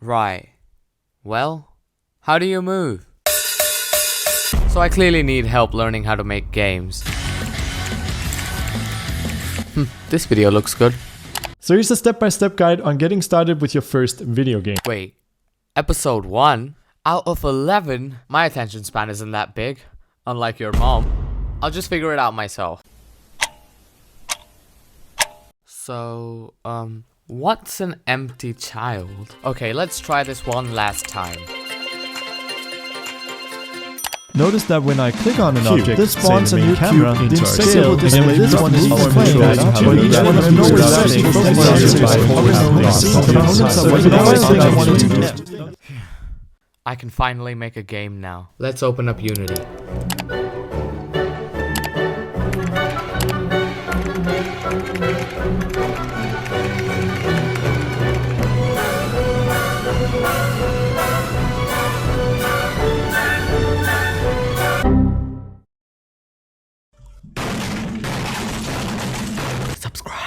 Right. Well, how do you move? So I clearly need help learning how to make games. This video looks good. So here's a step-by-step guide on getting started with your first video game. Wait, episode 1? Out of 11, my attention span isn't that big. Unlike your mom. I'll just figure it out myself. So, what's an empty child? Okay, let's try this one last time. Notice that when I click on an object, this spawns a new camera cube into our scale. scale. This one is Our playing menu that. shows For each one of the users setting, I can finally make a game now. Let's open up Unity. Subscribe.